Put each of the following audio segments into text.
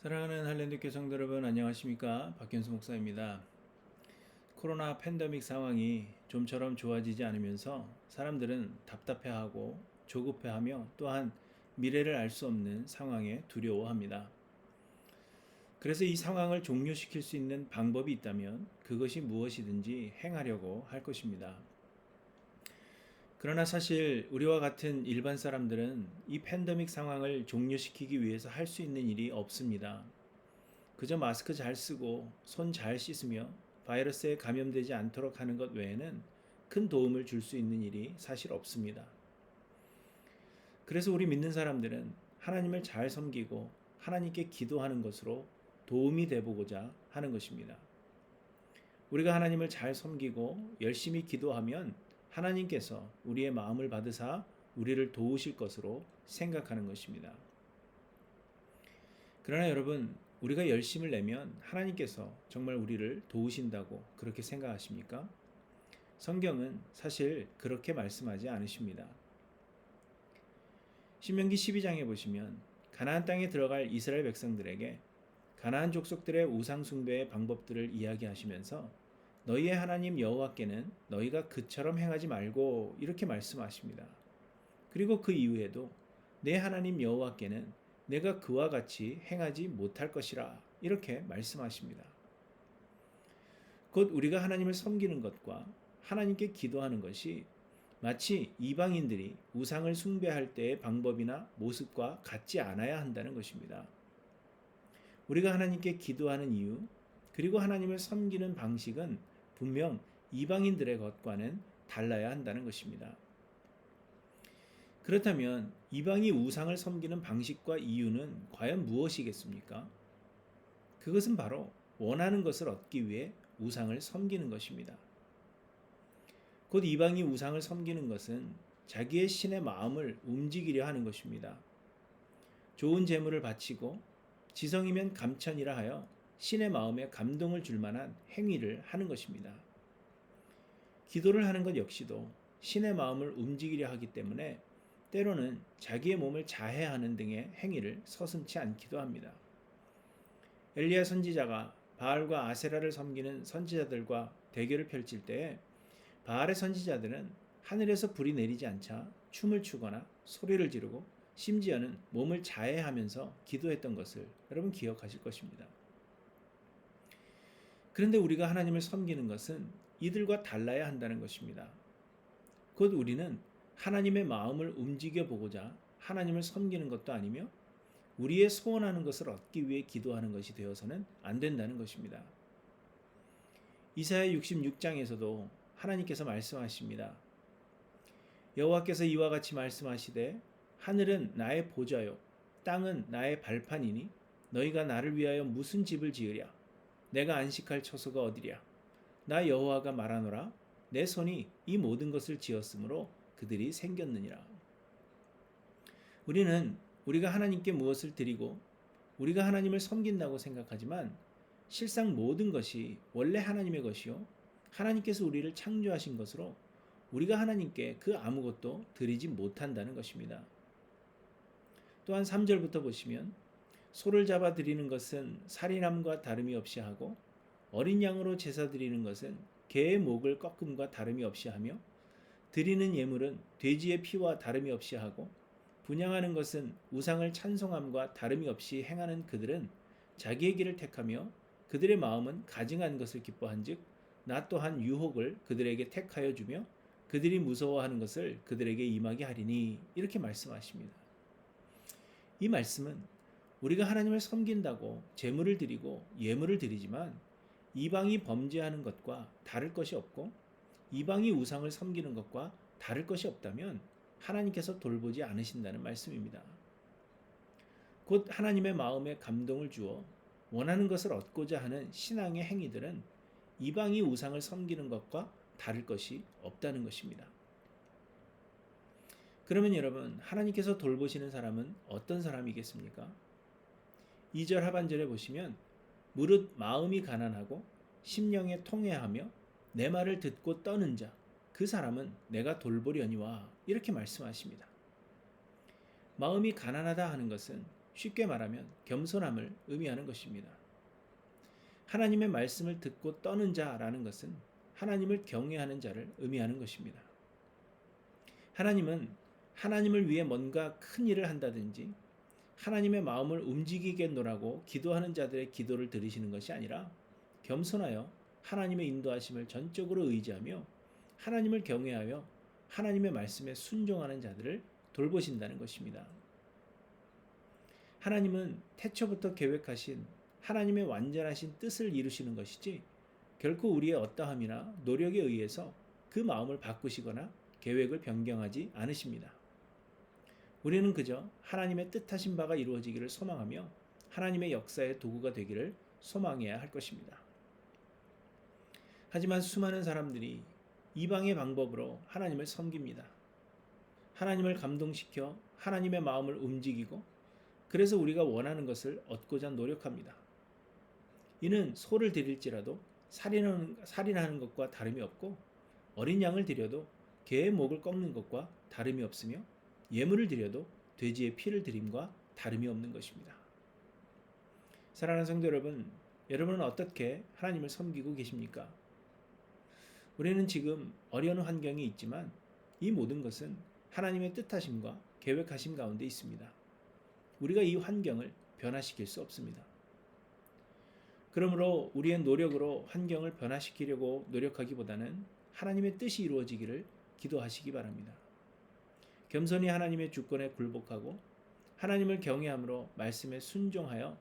사랑하는 할랜드 성도 여러분, 안녕하십니까? 박현수 목사입니다. 코로나 팬데믹 상황이 좀처럼 좋아지지 않으면서 사람들은 답답해하고 조급해하며 또한 미래를 알 수 없는 상황에 두려워합니다. 그래서 이 상황을 종료시킬 수 있는 방법이 있다면 그것이 무엇이든지 행하려고 할 것입니다. 그러나 사실 우리와 같은 일반 사람들은 이 팬데믹 상황을 종료시키기 위해서 할 수 있는 일이 없습니다. 그저 마스크 잘 쓰고 손 잘 씻으며 바이러스에 감염되지 않도록 하는 것 외에는 큰 도움을 줄 수 있는 일이 사실 없습니다. 그래서 우리 믿는 사람들은 하나님을 잘 섬기고 하나님께 기도하는 것으로 도움이 되보고자 하는 것입니다. 우리가 하나님을 잘 섬기고 열심히 기도하면 하나님께서 우리의 마음을 받으사 우리를 도우실 것으로 생각하는 것입니다. 그러나 여러분, 우리가 열심을 내면 하나님께서 정말 우리를 도우신다고 그렇게 생각하십니까? 성경은 사실 그렇게 말씀하지 않으십니다. 신명기 12장에 보시면 가나안 땅에 들어갈 이스라엘 백성들에게 가나안 족속들의 우상 숭배의 방법들을 이야기하시면서 너희의 하나님 여호와께는 너희가 그처럼 행하지 말고 이렇게 말씀하십니다. 그리고 그 이후에도 내 하나님 여호와께는 내가 그와 같이 행하지 못할 것이라 이렇게 말씀하십니다. 곧 우리가 하나님을 섬기는 것과 하나님께 기도하는 것이 마치 이방인들이 우상을 숭배할 때의 방법이나 모습과 같지 않아야 한다는 것입니다. 우리가 하나님께 기도하는 이유, 그리고 하나님을 섬기는 방식은 분명 이방인들의 것과는 달라야 한다는 것입니다. 그렇다면 이방이 우상을 섬기는 방식과 이유는 과연 무엇이겠습니까? 그것은 바로 원하는 것을 얻기 위해 우상을 섬기는 것입니다. 곧 이방이 우상을 섬기는 것은 자기의 신의 마음을 움직이려 하는 것입니다. 좋은 재물을 바치고 지성이면 감천이라 하여 신의 마음에 감동을 줄 만한 행위를 하는 것입니다. 기도를 하는 것 역시도 신의 마음을 움직이려 하기 때문에 때로는 자기의 몸을 자해하는 등의 행위를 서슴지 않기도 합니다. 엘리야 선지자가 바알과 아세라를 섬기는 선지자들과 대결을 펼칠 때에 바알의 선지자들은 하늘에서 불이 내리지 않자 춤을 추거나 소리를 지르고 심지어는 몸을 자해하면서 기도했던 것을 여러분 기억하실 것입니다. 그런데 우리가 하나님을 섬기는 것은 이들과 달라야 한다는 것입니다. 곧 우리는 하나님의 마음을 움직여 보고자 하나님을 섬기는 것도 아니며 우리의 소원하는 것을 얻기 위해 기도하는 것이 되어서는 안 된다는 것입니다. 이사야 66장에서도 하나님께서 말씀하십니다. 여호와께서 이와 같이 말씀하시되 하늘은 나의 보좌요 땅은 나의 발판이니 너희가 나를 위하여 무슨 집을 지으랴 내가 안식할 처소가 어디랴 나 여호와가 말하노라 내 손이 이 모든 것을 지었으므로 그들이 생겼느니라. 우리는 우리가 하나님께 무엇을 드리고 우리가 하나님을 섬긴다고 생각하지만 실상 모든 것이 원래 하나님의 것이요 하나님께서 우리를 창조하신 것으로 우리가 하나님께 그 아무것도 드리지 못한다는 것입니다. 또한 3절부터 보시면 소를 잡아 드리는 것은 살인함과 다름이 없이 하고 어린 양으로 제사 드리는 것은 개의 목을 꺾음과 다름이 없이 하며 드리는 예물은 돼지의 피와 다름이 없이 하고 분향하는 것은 우상을 찬송함과 다름이 없이 행하는 그들은 자기의 길을 택하며 그들의 마음은 가증한 것을 기뻐한즉 나 또한 유혹을 그들에게 택하여 주며 그들이 무서워하는 것을 그들에게 임하게 하리니 이렇게 말씀하십니다. 이 말씀은 우리가 하나님을 섬긴다고 제물을 드리고 예물을 드리지만 이방이 범죄하는 것과 다를 것이 없고 이방이 우상을 섬기는 것과 다를 것이 없다면 하나님께서 돌보지 않으신다는 말씀입니다. 곧 하나님의 마음에 감동을 주어 원하는 것을 얻고자 하는 신앙의 행위들은 이방이 우상을 섬기는 것과 다를 것이 없다는 것입니다. 그러면 여러분, 하나님께서 돌보시는 사람은 어떤 사람이겠습니까? 2절 하반절에 보시면 무릇 마음이 가난하고 심령에 통회하며 내 말을 듣고 떠는 자, 그 사람은 내가 돌보려니와 이렇게 말씀하십니다. 마음이 가난하다 하는 것은 쉽게 말하면 겸손함을 의미하는 것입니다. 하나님의 말씀을 듣고 떠는 자라는 것은 하나님을 경외하는 자를 의미하는 것입니다. 하나님은 하나님을 위해 뭔가 큰 일을 한다든지 하나님의 마음을 움직이겠노라고 기도하는 자들의 기도를 들으시는 것이 아니라 겸손하여 하나님의 인도하심을 전적으로 의지하며 하나님을 경외하여 하나님의 말씀에 순종하는 자들을 돌보신다는 것입니다. 하나님은 태초부터 계획하신 하나님의 완전하신 뜻을 이루시는 것이지 결코 우리의 어떠함이나 노력에 의해서 그 마음을 바꾸시거나 계획을 변경하지 않으십니다. 우리는 그저 하나님의 뜻하신 바가 이루어지기를 소망하며 하나님의 역사의 도구가 되기를 소망해야 할 것입니다. 하지만 수많은 사람들이 이방의 방법으로 하나님을 섬깁니다. 하나님을 감동시켜 하나님의 마음을 움직이고 그래서 우리가 원하는 것을 얻고자 노력합니다. 이는 소를 드릴지라도 살인하는 것과 다름이 없고 어린 양을 드려도 개의 목을 꺾는 것과 다름이 없으며 예물을 드려도 돼지의 피를 드림과 다름이 없는 것입니다. 사랑하는 성도 여러분, 여러분은 어떻게 하나님을 섬기고 계십니까? 우리는 지금 어려운 환경이 있지만 이 모든 것은 하나님의 뜻하심과 계획하심 가운데 있습니다. 우리가 이 환경을 변화시킬 수 없습니다. 그러므로 우리의 노력으로 환경을 변화시키려고 노력하기보다는 하나님의 뜻이 이루어지기를 기도하시기 바랍니다. 겸손히 하나님의 주권에 굴복하고 하나님을 경외함으로 말씀에 순종하여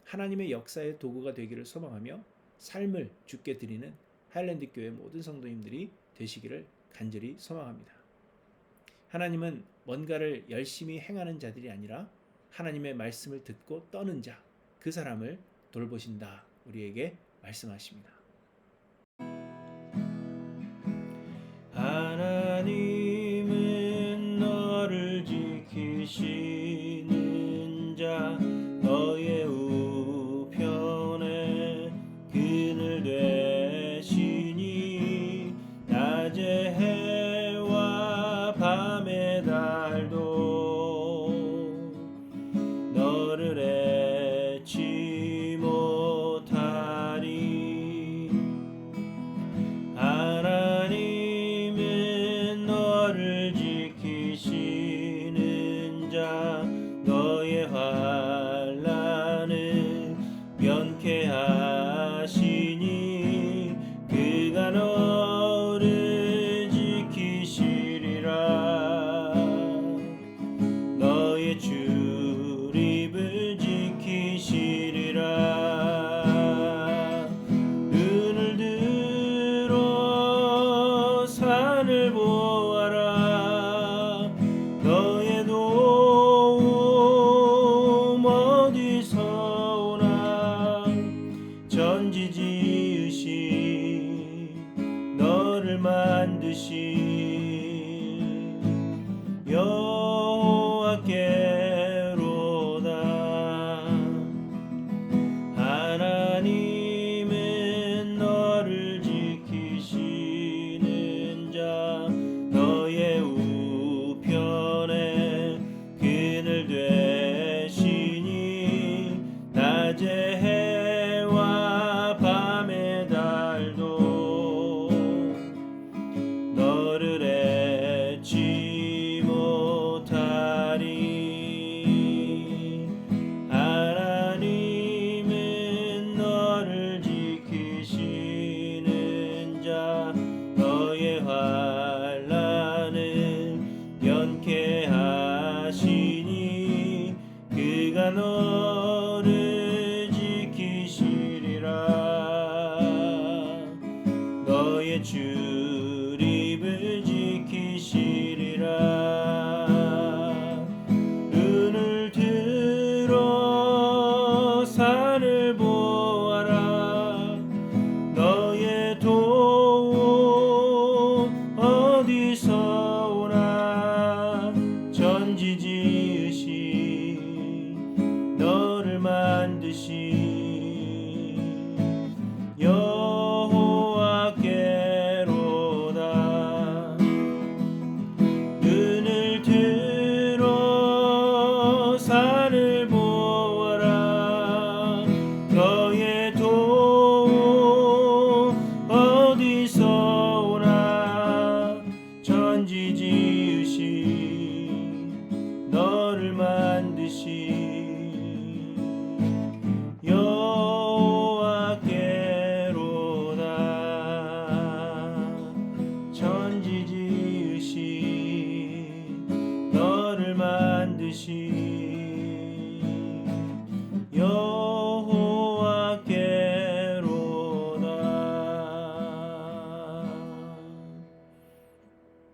하나님의 역사의 도구가 되기를 소망하며 삶을 주께 드리는 하일랜드 교회 모든 성도님들이 되시기를 간절히 소망합니다. 하나님은 뭔가를 열심히 행하는 자들이 아니라 하나님의 말씀을 듣고 떠는 자, 그 사람을 돌보신다 우리에게 말씀하십니다. 하나님은 너를 지키시는 자, 너의 우편에 그늘 되시니 낮에 해와 밤의 달도 너를 해치 못하리. 하나님은 너를 지키시는 자, 너의 환난을 면케하시니 그가 너를 지키시리라. 너의 출입을 지키시리라. 눈을 들어 산을 보아라. 너의 도움 어디서 오나. 전지 지으신 너를 만드신 여호와께로다. 하나님은 너를 지키시는 자, 너의 우편에 그늘 되시니 낮에 해와 밤의 달도 너를 해치 못하리. 하나님은 너를 지키시는 자, 너의 환난을 면케하시니 그가 너를 지키시리라. 너의 출입을 지키시리라. 눈을 들어 산을 보아라. 너의 도움 어디서 오나. 전지 지으신 너를 만드신 여호와께로다. 눈을 들어 산을 보아라. 지으신